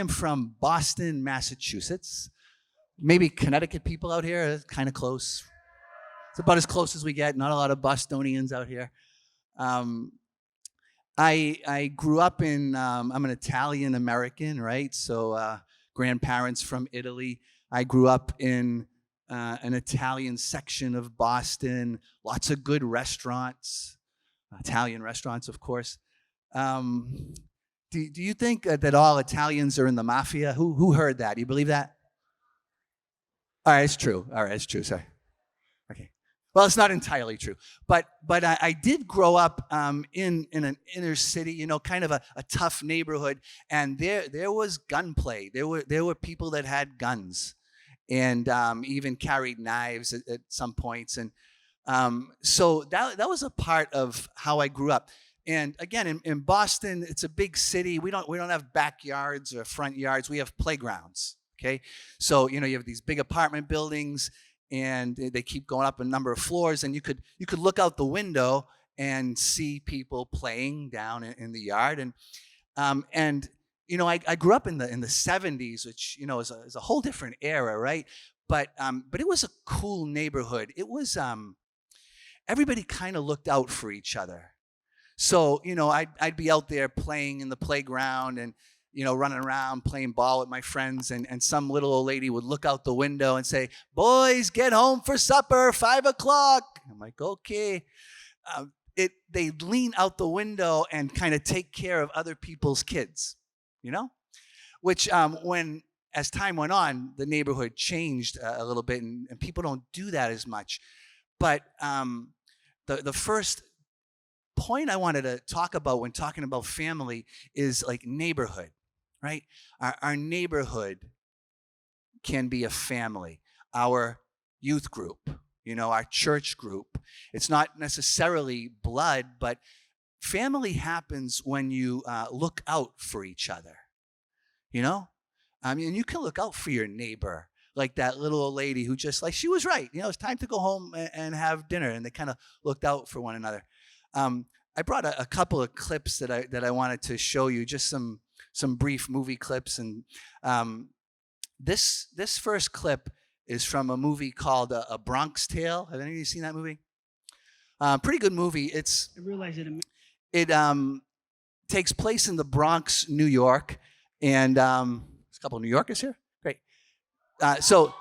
am from Boston, Massachusetts. Maybe Connecticut people out here, kind of close. It's about as close as we get. Not a lot of Bostonians out here. Um, I grew up in, I'm an Italian American, right? So grandparents from Italy. I grew up in an Italian section of Boston, lots of good restaurants, Italian restaurants, of course. Do you think that all Italians are in the mafia? Who heard that? Do you believe that? All right, it's true. All right, it's true. Sorry. Okay. Well, it's not entirely true, but I did grow up in an inner city, you know, kind of a tough neighborhood, and there was gunplay. There were people that had guns, and even carried knives at some points, and so that was a part of how I grew up. And again, in Boston, it's a big city. We don't have backyards or front yards. We have playgrounds. Okay, so you know you have these big apartment buildings, and they keep going up a number of floors, and you could look out the window and see people playing down in the yard, and you know I grew up in the 70s, which you know is a whole different era, right? But it was a cool neighborhood. It was everybody kind of looked out for each other. So you know I'd be out there playing in the playground and you know, running around playing ball with my friends, and some little old lady would look out the window and say, "Boys, get home for supper, 5 o'clock." I'm like, okay. They'd lean out the window and kind of take care of other people's kids, you know? Which, as time went on, the neighborhood changed a little bit, and people don't do that as much. But the first point I wanted to talk about when talking about family is like neighborhood. Right? Our neighborhood can be a family. Our youth group, you know, our church group. It's not necessarily blood, but family happens when you look out for each other. You know? I mean, you can look out for your neighbor. Like that little old lady who just, like, she was right. You know, it's time to go home and have dinner. And they kind of looked out for one another. I brought a couple of clips that I wanted to show you, just some brief movie clips, and this first clip is from a movie called A Bronx Tale. Have any of you seen that movie? Pretty good movie. I realize it takes place in the Bronx, New York, and there's a couple of New Yorkers here. Great. So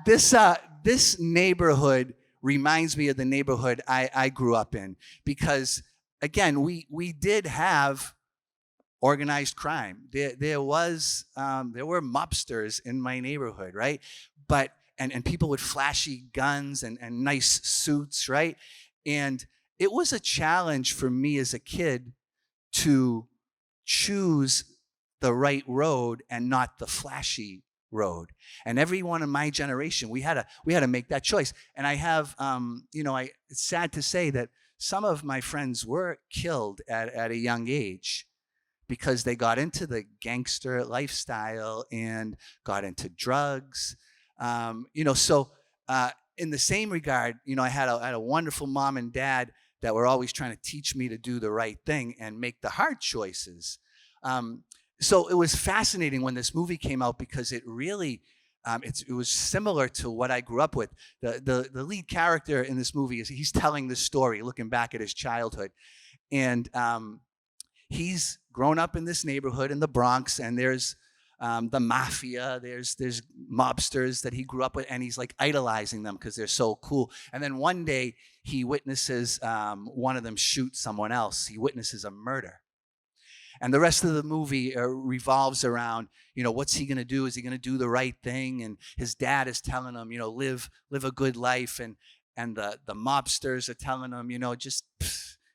this neighborhood reminds me of the neighborhood I grew up in, because again we did have organized crime. There were mobsters in my neighborhood, right? But and people with flashy guns and nice suits, right? And it was a challenge for me as a kid to choose the right road and not the flashy road. And everyone in my generation, we had to make that choice. And I have, it's sad to say that some of my friends were killed at a young age because they got into the gangster lifestyle and got into drugs. So in the same regard, you know, I had a wonderful mom and dad that were always trying to teach me to do the right thing and make the hard choices. So it was fascinating when this movie came out, because it really, it was similar to what I grew up with. The lead character in this movie he's telling this story, looking back at his childhood, and he's grown up in this neighborhood in the Bronx, and there's the mafia, there's mobsters that he grew up with, and he's like idolizing them because they're so cool. And then one day he witnesses one of them shoot someone else. He witnesses a murder. And the rest of the movie revolves around, you know, what's he going to do? Is he going to do the right thing? And his dad is telling him, you know, live a good life. And the mobsters are telling him, you know, just,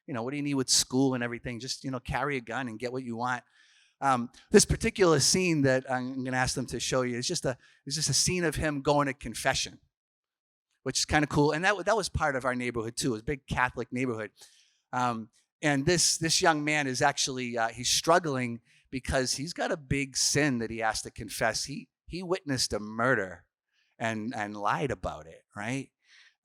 you know, what do you need with school and everything? Just, you know, carry a gun and get what you want. This particular scene that I'm going to ask them to show you is just a scene of him going to confession, which is kind of cool. And that was part of our neighborhood too. It was a big Catholic neighborhood. And this young man is actually, he's struggling because he's got a big sin that he has to confess. He witnessed a murder and lied about it, right?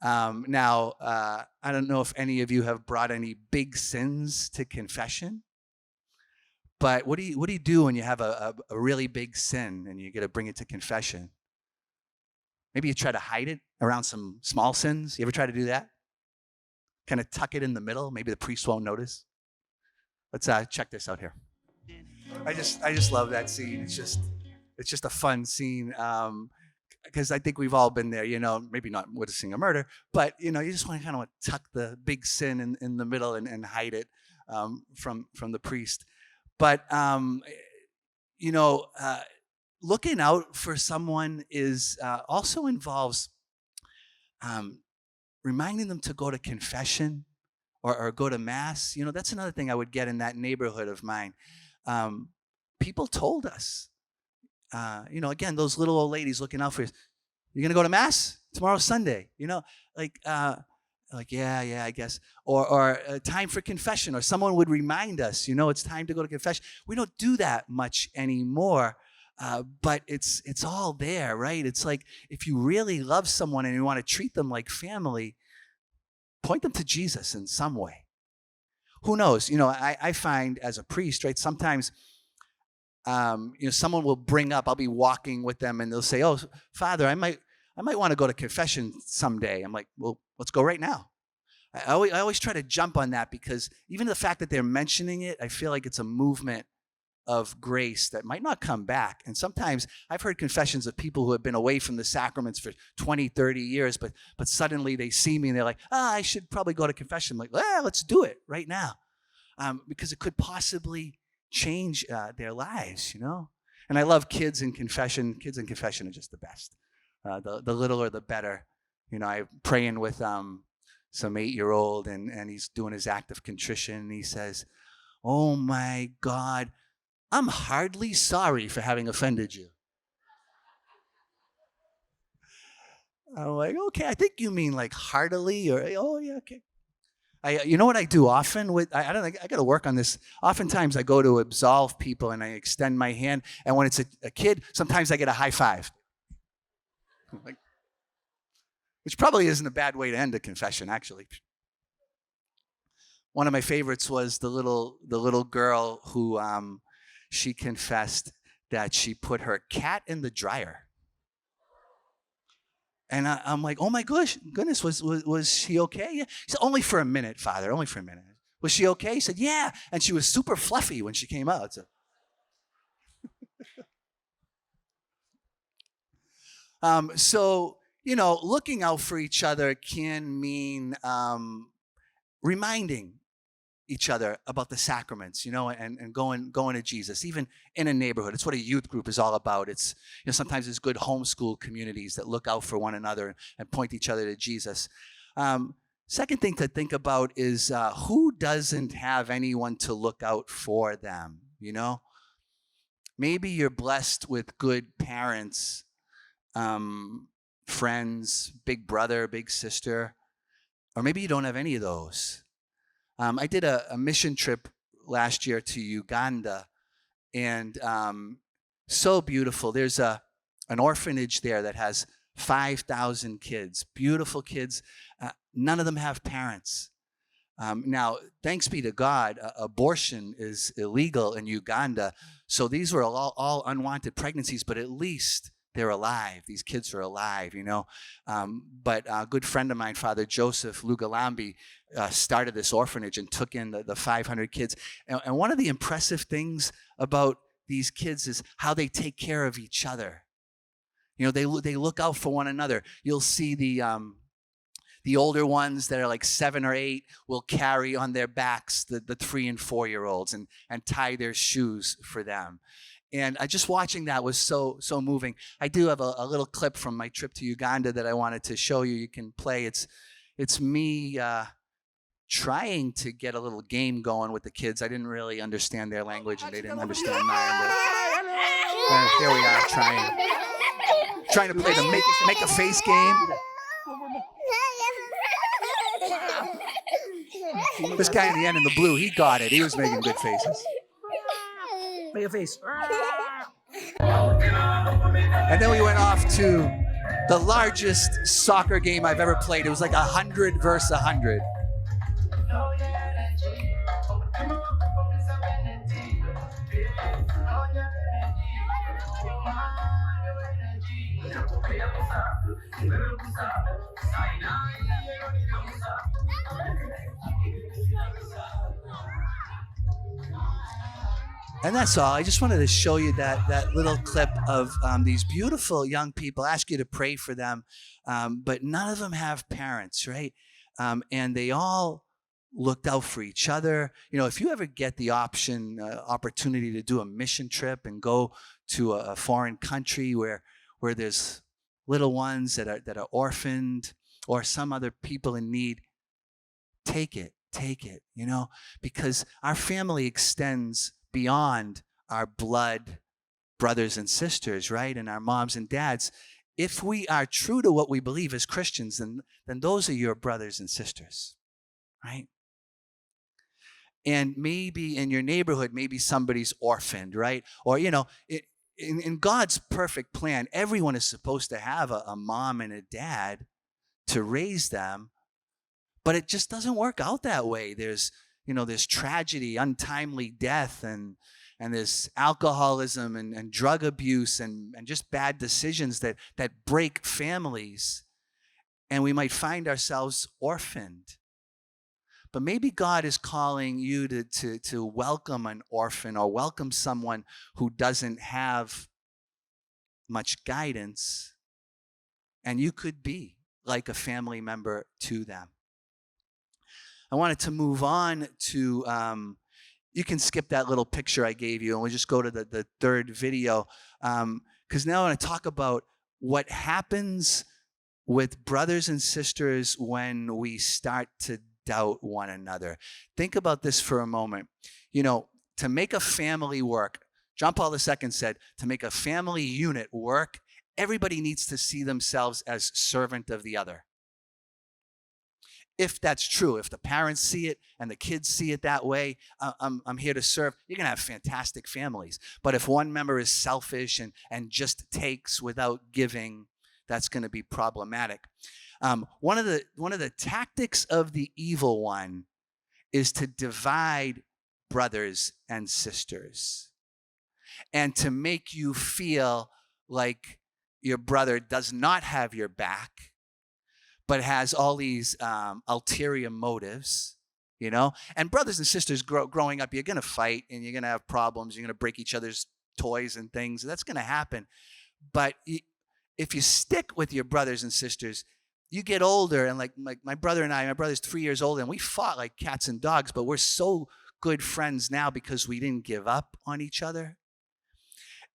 Now, I don't know if any of you have brought any big sins to confession, But what do you do when you have a really big sin and you got to bring it to confession? Maybe you try to hide it around some small sins. You ever try to do that? Kind of tuck it in the middle. Maybe the priest won't notice. Let's check this out here. I just love that scene. It's just a fun scene. Because I think we've all been there, maybe not witnessing a murder, but, you just want to kind of tuck the big sin in the middle and hide it from the priest. But, looking out for someone is also involves reminding them to go to confession or go to mass. That's another thing I would get in that neighborhood of mine. People told us, again, those little old ladies looking out for you. You're going to go to mass? Tomorrow's Sunday. Yeah, I guess. Or time for confession. Or someone would remind us, it's time to go to confession. We don't do that much anymore, but it's all there, right? It's like if you really love someone and you want to treat them like family, point them to Jesus in some way. Who knows? I find as a priest, right, sometimes someone will bring up, I'll be walking with them and they'll say, oh, Father, I might want to go to confession someday. I'm like, well, let's go right now. I always try to jump on that because even the fact that they're mentioning it, I feel like it's a movement of grace that might not come back. And sometimes I've heard confessions of people who have been away from the sacraments for 20, 30 years, but suddenly they see me and they're like, I should probably go to confession. I'm like, let's do it right now. Because it could possibly change their lives, And I love kids in confession. Kids in confession are just the best. The littler, the better. I'm praying with some 8-year-old, and he's doing his act of contrition, and he says, oh my God, I'm hardly sorry for having offended you. I'm like, okay, I think you mean like heartily, or, oh yeah, okay. You know what I do often I don't think I got to work on this. Oftentimes I go to absolve people and I extend my hand, and when it's a kid, sometimes I get a high five. Which probably isn't a bad way to end a confession, actually. One of my favorites was the little girl who she confessed that she put her cat in the dryer. And I'm like, oh my goodness, was she okay? Yeah. She said, only for a minute, Father, only for a minute. Was she okay? He said, yeah. And she was super fluffy when she came out. So, looking out for each other can mean reminding each other about the sacraments, and going to Jesus, even in a neighborhood. It's what a youth group is all about. It's, sometimes there's good homeschool communities that look out for one another and point each other to Jesus. Second thing to think about is who doesn't have anyone to look out for them, Maybe you're blessed with good parents, friends, big brother, big sister, or maybe you don't have any of those. I did a mission trip last year to Uganda, and so beautiful. There's an orphanage there that has 5,000 kids, beautiful kids. None of them have parents. Now, thanks be to God, abortion is illegal in Uganda, so these were all unwanted pregnancies, but at least they're alive. These kids are alive, But a good friend of mine, Father Joseph Lugalambi, started this orphanage and took in the 500 kids. And one of the impressive things about these kids is how they take care of each other. They look out for one another. You'll see the older ones that are like 7 or 8 will carry on their backs the 3 and 4-year-olds and tie their shoes for them. And just watching that was so moving. I do have a little clip from my trip to Uganda that I wanted to show you. You can play. It's me trying to get a little game going with the kids. I didn't really understand their language, and they didn't understand mine. But here we are trying to play the make a face game. This guy in the end in the blue, he got it. He was making good faces. Make a face. And then we went off to the largest soccer game I've ever played. It was like 100 versus 100. And that's all. I just wanted to show you that little clip of these beautiful young people. I ask you to pray for them, but none of them have parents, right? And they all looked out for each other. You know, if you ever get the opportunity to do a mission trip and go to a foreign country where there's little ones that are orphaned or some other people in need, take it, you know, because our family extends beyond our blood brothers and sisters, right? And our moms and dads. If we are true to what we believe as Christians, then those are your brothers and sisters, right? And maybe in your neighborhood, maybe somebody's orphaned, right? Or, you know, in God's perfect plan, everyone is supposed to have a mom and a dad to raise them, but it just doesn't work out that way. There's tragedy, untimely death, and there's alcoholism and drug abuse and just bad decisions that break families, and we might find ourselves orphaned. But maybe God is calling you to welcome an orphan or welcome someone who doesn't have much guidance, and you could be like a family member to them. I wanted to move on to, you can skip that little picture I gave you, and we'll just go to the third video, because now I want to talk about what happens with brothers and sisters when we start to doubt one another. Think about this for a moment. You know, to make a family work, John Paul II said, to make a family unit work, everybody needs to see themselves as servant of the other. If that's true, if the parents see it and the kids see it that way, I'm here to serve, you're going to have fantastic families. But if one member is selfish and just takes without giving, that's going to be problematic. One of the tactics of the evil one is to divide brothers and sisters and to make you feel like your brother does not have your back, but has all these ulterior motives, you know? And brothers and sisters growing up, you're going to fight and you're going to have problems. You're going to break each other's toys and things. That's going to happen. But if you stick with your brothers and sisters, you get older, and like my brother and I, my brother's 3 years older, and we fought like cats and dogs, but we're so good friends now because we didn't give up on each other.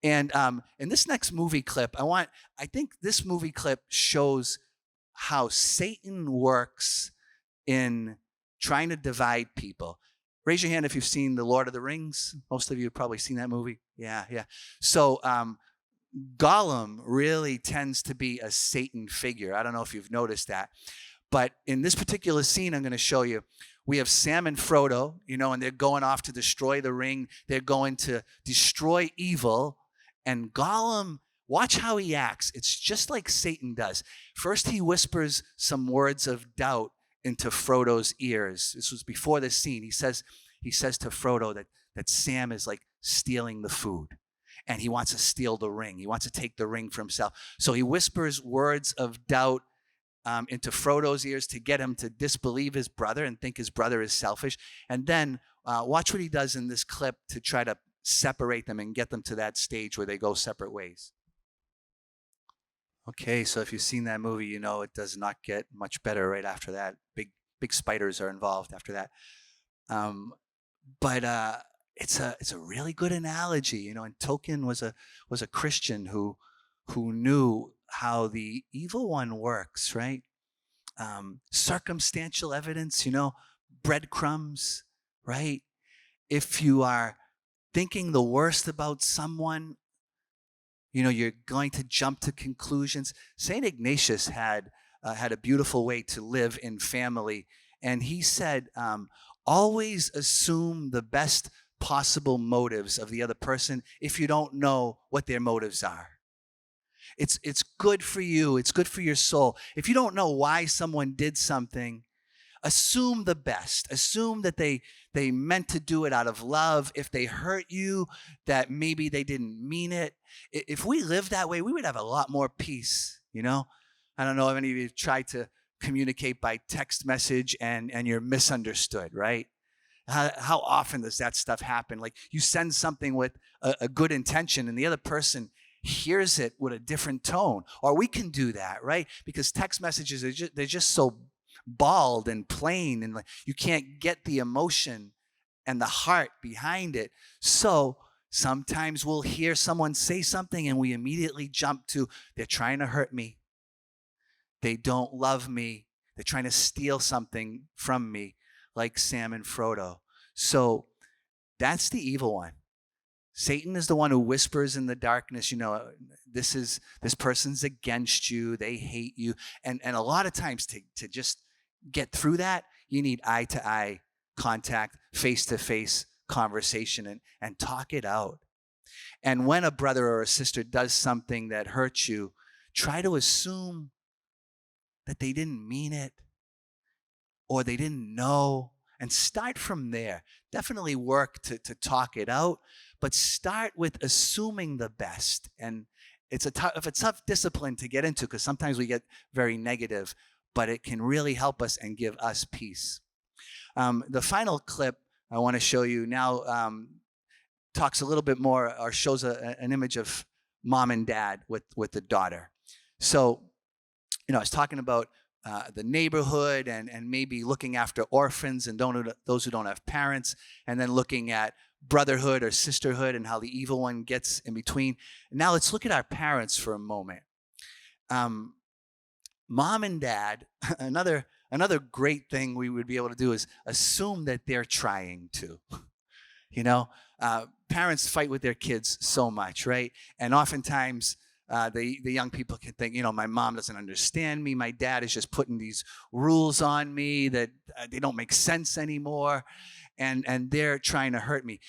And in this next movie clip, I think this movie clip shows how Satan works in trying to divide people. Raise your hand if you've seen The Lord of the Rings. Most of you have probably seen that movie. Yeah. So Gollum really tends to be a Satan figure. I don't know if you've noticed that. But in this particular scene I'm going to show you, we have Sam and Frodo, you know, and they're going off to destroy the ring. They're going to destroy evil. And Gollum, watch how he acts. It's just like Satan does. First, he whispers some words of doubt into Frodo's ears. This was before this scene. He says to Frodo that Sam is like stealing the food, and he wants to steal the ring. He wants to take the ring for himself. So he whispers words of doubt into Frodo's ears to get him to disbelieve his brother and think his brother is selfish. And then watch what he does in this clip to try to separate them and get them to that stage where they go separate ways. Okay, so if you've seen that movie, you know it does not get much better right after that. Big spiders are involved after that. But it's a really good analogy, you know. And Tolkien was a Christian who knew how the evil one works, right? Circumstantial evidence, you know, breadcrumbs, right? If you are thinking the worst about someone, you know, you're going to jump to conclusions. St. Ignatius had a beautiful way to live in family. And he said, always assume the best possible motives of the other person if you don't know what their motives are. It's good for you. It's good for your soul. If you don't know why someone did something, assume the best. Assume that they meant to do it out of love. If they hurt you, that maybe they didn't mean it. If we lived that way, we would have a lot more peace, you know? I don't know if any of you tried to communicate by text message and you're misunderstood, right? How often does that stuff happen? Like you send something with a good intention and the other person hears it with a different tone. Or we can do that, right? Because text messages, they're just so bald and plain, and like you can't get the emotion and the heart behind it. So sometimes we'll hear someone say something and we immediately jump to, they're trying to hurt me. They don't love me. They're trying to steal something from me, like Sam and Frodo. So that's the evil one. Satan is the one who whispers in the darkness, this person's against you, they hate you. And a lot of times to just get through that, you need eye-to-eye contact, face-to-face conversation, and talk it out. And when a brother or a sister does something that hurts you, try to assume that they didn't mean it or they didn't know, and start from there. Definitely work to talk it out, but start with assuming the best. And it's a tough discipline to get into because sometimes we get very negative, but it can really help us and give us peace. The final clip I want to show you now talks a little bit more, or shows an image of mom and dad with the daughter. So, I was talking about the neighborhood and maybe looking after orphans and those who don't have parents, and then looking at brotherhood or sisterhood and how the evil one gets in between. Now let's look at our parents for a moment. Mom and dad, another great thing we would be able to do is assume that they're trying to. Parents fight with their kids so much, right? And oftentimes the young people can think, my mom doesn't understand me. My dad is just putting these rules on me that they don't make sense anymore. And they're trying to hurt me.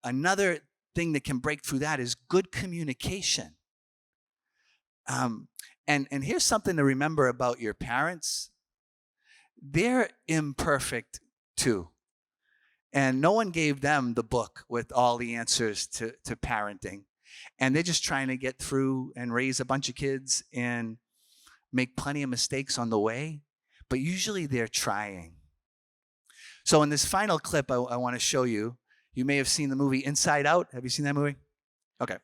Another thing that can break through that is good communication. And here's something to remember about your parents. They're imperfect too. And no one gave them the book with all the answers to parenting. And they're just trying to get through and raise a bunch of kids and make plenty of mistakes on the way. But usually they're trying. So in this final clip I want to show you, you may have seen the movie Inside Out. Have you seen that movie? Okay.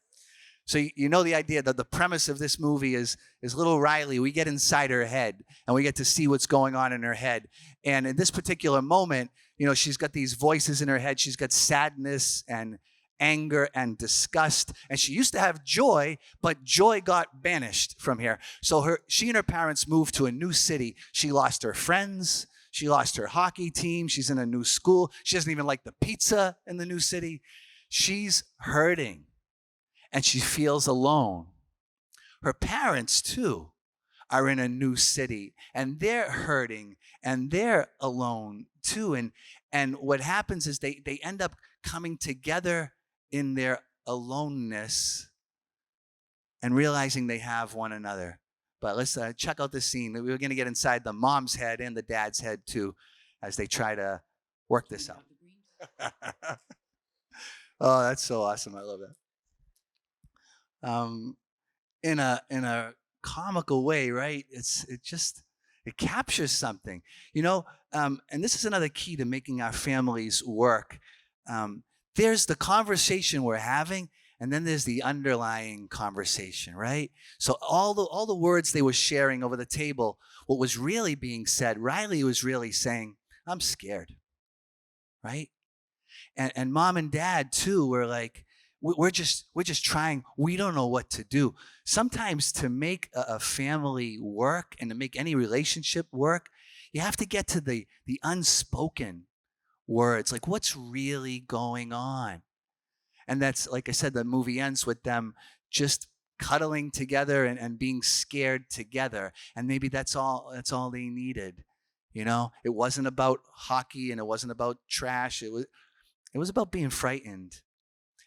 So you know the idea that the premise of this movie is little Riley. We get inside her head and we get to see what's going on in her head. And in this particular moment, she's got these voices in her head. She's got sadness and anger and disgust. And she used to have joy, but joy got banished from here. So she and her parents moved to a new city. She lost her friends. She lost her hockey team. She's in a new school. She doesn't even like the pizza in the new city. She's hurting. And she feels alone. Her parents, too, are in a new city. And they're hurting. And they're alone, too. And what happens is they end up coming together in their aloneness and realizing they have one another. But let's check out this scene. We're going to get inside the mom's head and the dad's head, too, as they try to work this out. Oh, that's so awesome. I love that. In a comical way, right? It captures something, and this is another key to making our families work. There's the conversation we're having, and then there's the underlying conversation, right? So all the words they were sharing over the table, what was really being said, Riley was really saying, I'm scared, right? And mom and dad too were like, we're just trying. We don't know what to do. Sometimes to make a family work and to make any relationship work, you have to get to the unspoken words, like what's really going on. And that's, like I said, the movie ends with them just cuddling together and being scared together. And maybe that's all they needed. It wasn't about hockey and it wasn't about trash. It was about being frightened.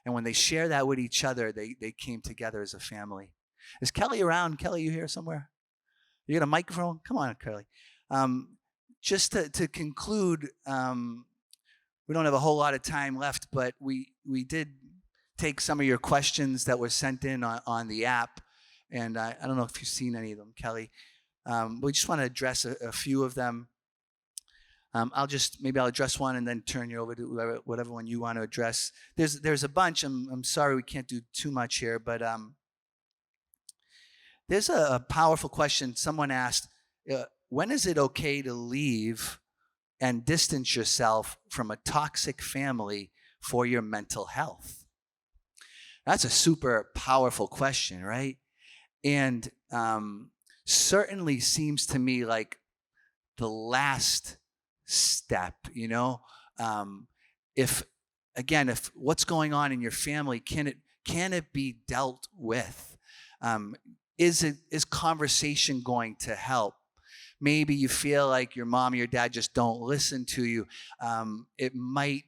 And when they share that with each other, they came together as a family. Is Kelly around? Kelly, you here somewhere? You got a microphone? Come on, Kelly. Just to conclude, we don't have a whole lot of time left, but we did take some of your questions that were sent in on the app. And I don't know if you've seen any of them, Kelly. We just want to address a few of them. I'll address one and then turn you over to whatever one you want to address. There's a bunch. I'm sorry we can't do too much here, but there's a powerful question. Someone asked, when is it okay to leave and distance yourself from a toxic family for your mental health? That's a super powerful question, right? And certainly seems to me like the last step, if what's going on in your family, can it be dealt with? Is conversation going to help? Maybe you feel like your mom or your dad just don't listen to you. It might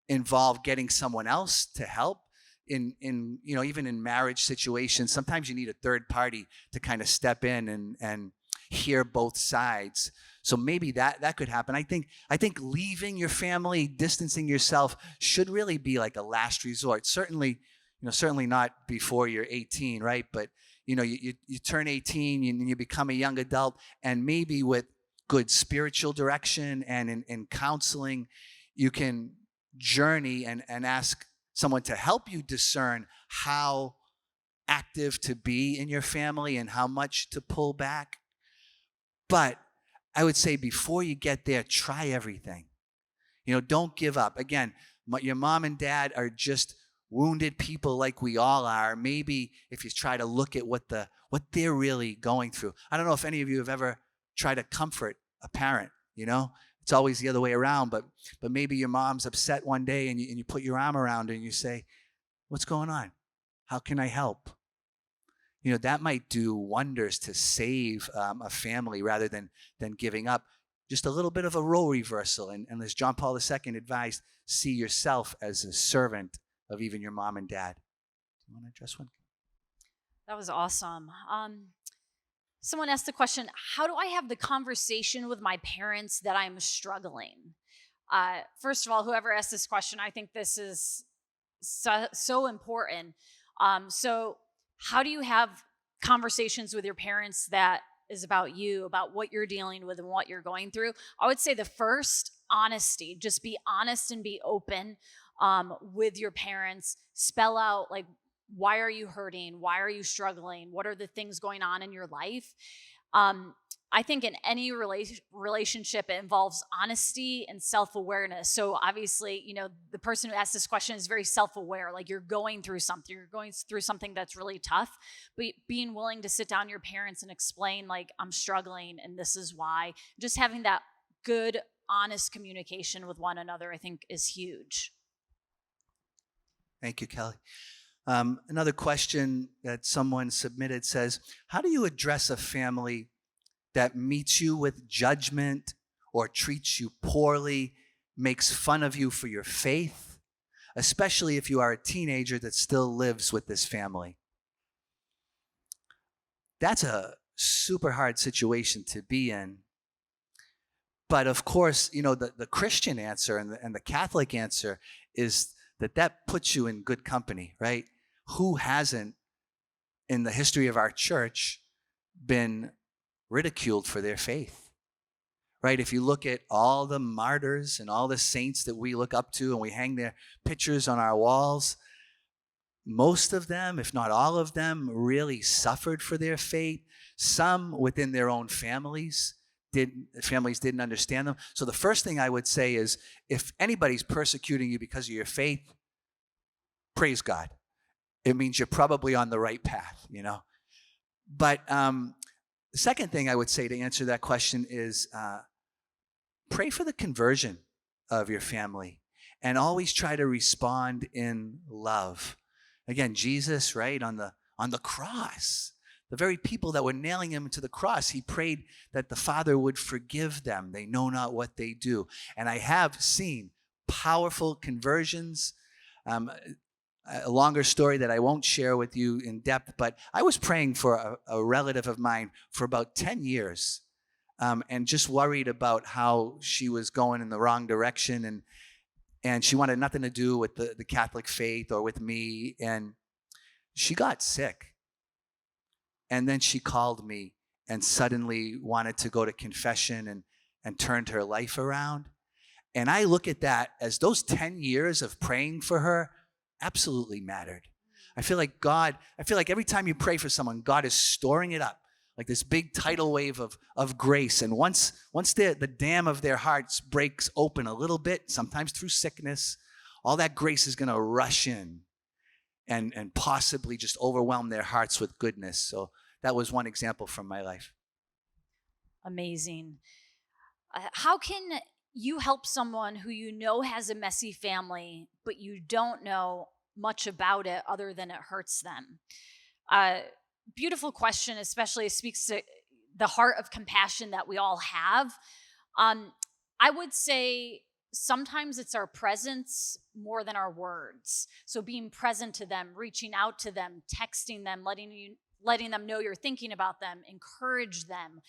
involve getting someone else to help. In even in marriage situations, sometimes you need a third party to kind of step in and hear both sides. So maybe that could happen. I think leaving your family, distancing yourself should really be like a last resort. Certainly not before you're 18, right? But you turn 18 and you become a young adult, and maybe with good spiritual direction and in counseling, you can journey and ask someone to help you discern how active to be in your family and how much to pull back. But I would say before you get there, try everything. Don't give up. Again, your mom and dad are just wounded people like we all are. Maybe if you try to look at what they're really going through. I don't know if any of you have ever tried to comfort a parent, It's always the other way around, but maybe your mom's upset one day and you put your arm around her and you say, "What's going on? How can I help?" That might do wonders to save a family rather than giving up. Just a little bit of a role reversal. And as John Paul II advised, see yourself as a servant of even your mom and dad. Do you want to address one? That was awesome. Someone asked the question, how do I have the conversation with my parents that I'm struggling? First of all, whoever asked this question, I think this is so important. So how do you have conversations with your parents that is about you, about what you're dealing with and what you're going through? I would say the first, honesty. Just be honest and be open with your parents. Spell out, like, why are you hurting? Why are you struggling? What are the things going on in your life? I think in any relationship, it involves honesty and self-awareness. So obviously, the person who asked this question is very self-aware. Like, you're going through something. You're going through something that's really tough. But being willing to sit down to your parents and explain, like, I'm struggling and this is why. Just having that good, honest communication with one another, I think, is huge. Thank you, Kelly. Another question that someone submitted says, how do you address a family that meets you with judgment or treats you poorly, makes fun of you for your faith, especially if you are a teenager that still lives with this family? That's a super hard situation to be in. But of course, the Christian answer and the Catholic answer is that puts you in good company, right? Who hasn't, in the history of our church, been ridiculed for their faith, right? If you look at all the martyrs and all the saints that we look up to and we hang their pictures on our walls, most of them, if not all of them, really suffered for their faith. Some within their own families didn't understand them. So the first thing I would say is, if anybody's persecuting you because of your faith, praise God. It means you're probably on the right path, But the second thing I would say to answer that question is pray for the conversion of your family and always try to respond in love. Again, Jesus, right, on the cross, the very people that were nailing him to the cross, he prayed that the Father would forgive them. They know not what they do. And I have seen powerful conversions. A longer story that I won't share with you in depth, but I was praying for a relative of mine for about 10 years and just worried about how she was going in the wrong direction, and she wanted nothing to do with the Catholic faith or with me, and she got sick. And then she called me and suddenly wanted to go to confession and turned her life around. And I look at that as those 10 years of praying for her absolutely mattered. I feel like every time you pray for someone, God is storing it up, like this big tidal wave of grace. And once the dam of their hearts breaks open a little bit, sometimes through sickness, all that grace is going to rush in and possibly just overwhelm their hearts with goodness. So that was one example from my life. Amazing. How can you help someone who you know has a messy family, but you don't know much about it other than it hurts them? Beautiful question, especially speaks to the heart of compassion that we all have. I would say sometimes it's our presence more than our words. So being present to them, reaching out to them, texting them, letting them know you're thinking about them, encourage them.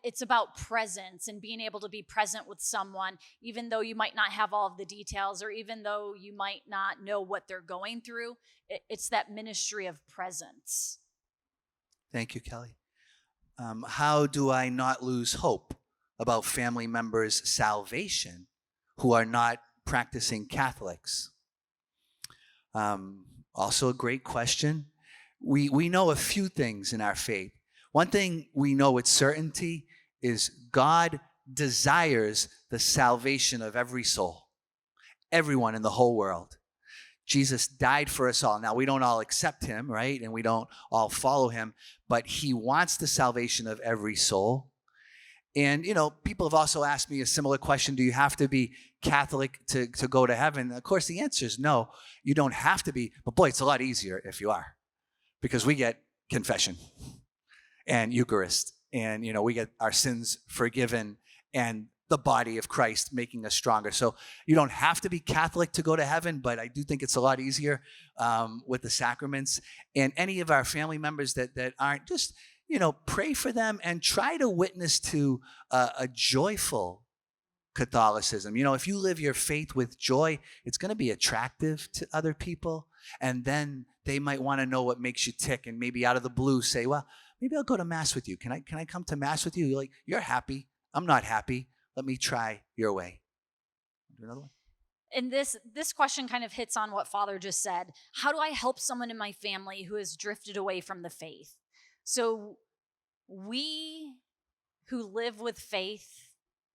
It's about presence and being able to be present with someone, even though you might not have all of the details or even though you might not know what they're going through. It's that ministry of presence. Thank you, Kelly. How do I not lose hope about family members' salvation who are not practicing Catholics? Also a great question. We know a few things in our faith. One thing we know with certainty is God desires the salvation of every soul, everyone in the whole world. Jesus died for us all. Now, we don't all accept him, right? And we don't all follow him, but he wants the salvation of every soul. And, people have also asked me a similar question. Do you have to be Catholic to go to heaven? Of course, the answer is no. You don't have to be. But boy, it's a lot easier if you are, because we get confession and Eucharist, and we get our sins forgiven and the body of Christ making us stronger. So you don't have to be Catholic to go to heaven, but I do think it's a lot easier with the sacraments. And any of our family members that aren't, just pray for them and try to witness to a joyful Catholicism. If you live your faith with joy, it's going to be attractive to other people, and then they might want to know what makes you tick, and maybe out of the blue say, well, maybe I'll go to Mass with you. Can I come to Mass with you? You're like, you're happy. I'm not happy. Let me try your way. Do another one. And this question kind of hits on what Father just said. How do I help someone in my family who has drifted away from the faith? So we who live with faith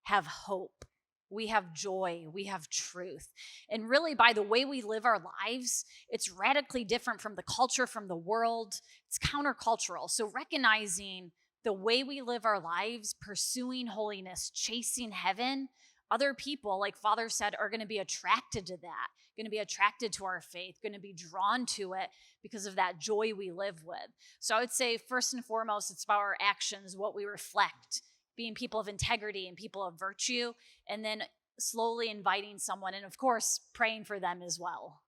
have hope. We have joy. We have truth. And really, by the way we live our lives, it's radically different from the culture, from the world. It's countercultural. So recognizing the way we live our lives, pursuing holiness, chasing heaven, other people, like Father said, are going to be attracted to that, going to be attracted to our faith, going to be drawn to it because of that joy we live with. So I would say, first and foremost, it's about our actions, what we reflect, being people of integrity and people of virtue, and then slowly inviting someone, and of course, praying for them as well.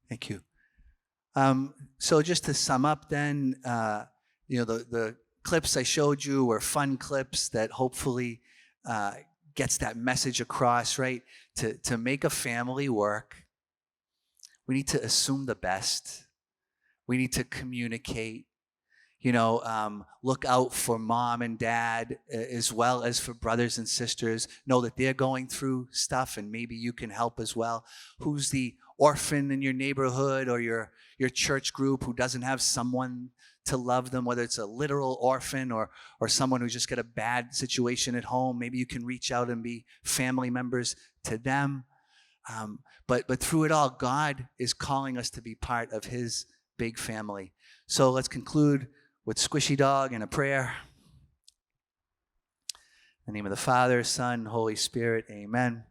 Thank you. So just to sum up then, the clips I showed you were fun clips that hopefully gets that message across, right? To make a family work, we need to assume the best. We need to communicate. Look out for mom and dad as well as for brothers and sisters. Know that they're going through stuff and maybe you can help as well. Who's the orphan in your neighborhood or your church group who doesn't have someone to love them, whether it's a literal orphan or someone who's just got a bad situation at home? Maybe you can reach out and be family members to them. But through it all, God is calling us to be part of his big family. So let's conclude with Squishy Dog and a prayer. In the name of the Father, Son, Holy Spirit, amen.